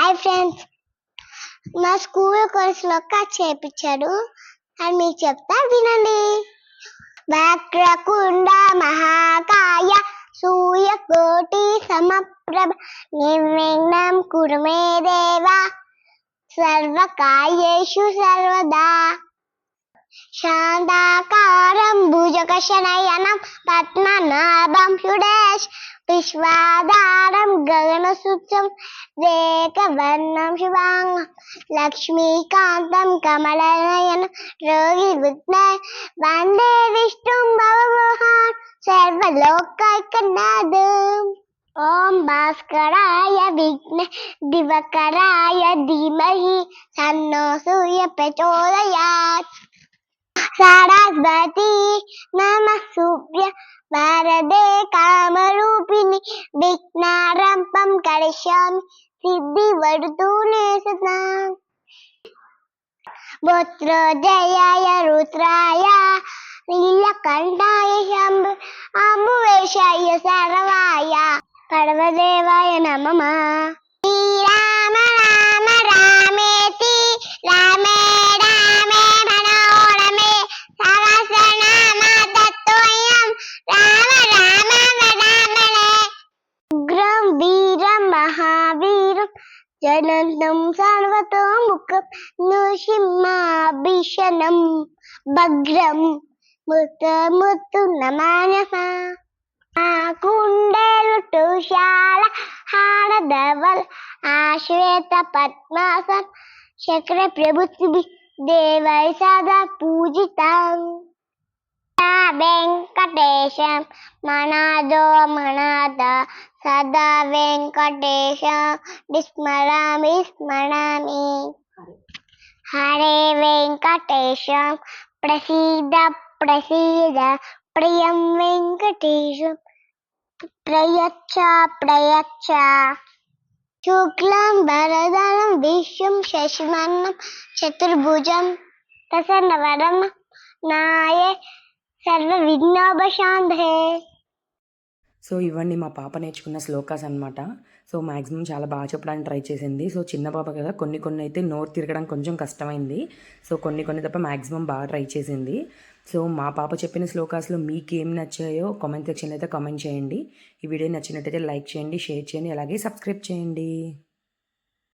Hi friends, మా school కోర్సులో చేపించాడు అని మీకు చెప్తా వినండి. వక్రకుండ మహాకాయ సూర్యకోటి సమప్రభ నిర్విఘ్నం కురు మే దేవ సర్వకార్యేషు సర్వదా. శాంతాకారం భుజగశయనం పద్మనాభం సురేష్ విశ్వాధారం గగనసుత్సం ఏకవర్ణం శుభాంగం లక్ష్మీకాంతం కమలనయనం రోగి విఘ్న వందే విష్ణుం భవభూషణం సర్వలోకైకనాథం. ఓం భాస్కరాయ విఘ్న దివకరాయ ధీమహి తన్నో సూర్య ప్రచోదయాత్. సరస్వతి నమస్తుభ్యం వరదే కామరూపిణి విఘ్నారంభం కరిష్యామి సిద్ధివర్ధూనే సదాం. పుత్రోజయాయ రుద్రాయ నీలకంఠాయ శంభు అంబువేశాయ సర్వాయ పర్వదేవాయ నమః. శ్రీరామ రామ రామేతి రామే రామే మనోరమే సహస్రనామ తత్తుల్యం రామ రామ వదామనే. ఉగ్రం వీరం మహావీరం జనంతం సర్వతోముఖం నృసింహాభిషణం భద్రం ముత్తముత్తు నమానః. కుండేలు టుశాల హారధవల్ ఆశ్వేత పద్మాసన్ చక్ర ప్రభుత్వి దేవై సదా పూజితం. వెంకటేశం మనాదో మనాద సదా వెంకటేశం విస్మరామి స్మరామి. హరే వెంకటేశం ప్రసీద ప్రసీద ప్రియం వెంకటేశం ప్రయచ్చ ప్రయచ్చ. శుక్లం వరదనం విష్ణుం శశివర్ణం చతుర్భుజం ప్రసన్నవదనం ధ్యాయే సర్వ విఘ్నోపశాంతయే. సో ఇవన్నీ మా పాప నేర్చుకున్న శ్లోకాస్ అనమాట. సో మ్యాక్సిమం చాలా బాగా చెప్పడానికి ట్రై చేసింది. సో చిన్న పాప కదా, కొన్ని అయితే నోరు తిరగడం కొంచెం కష్టమైంది. సో కొన్ని తప్ప మ్యాక్సిమం బాగా ట్రై చేసింది. సో మా పాప చెప్పిన శ్లోకాస్లో మీకు ఏం నచ్చాయో కామెంట్ సెక్షన్లో అయితే కామెంట్ చేయండి. ఈ వీడియో నచ్చినట్టయితే లైక్ చేయండి, షేర్ చేయండి, అలాగే సబ్స్క్రైబ్ చేయండి.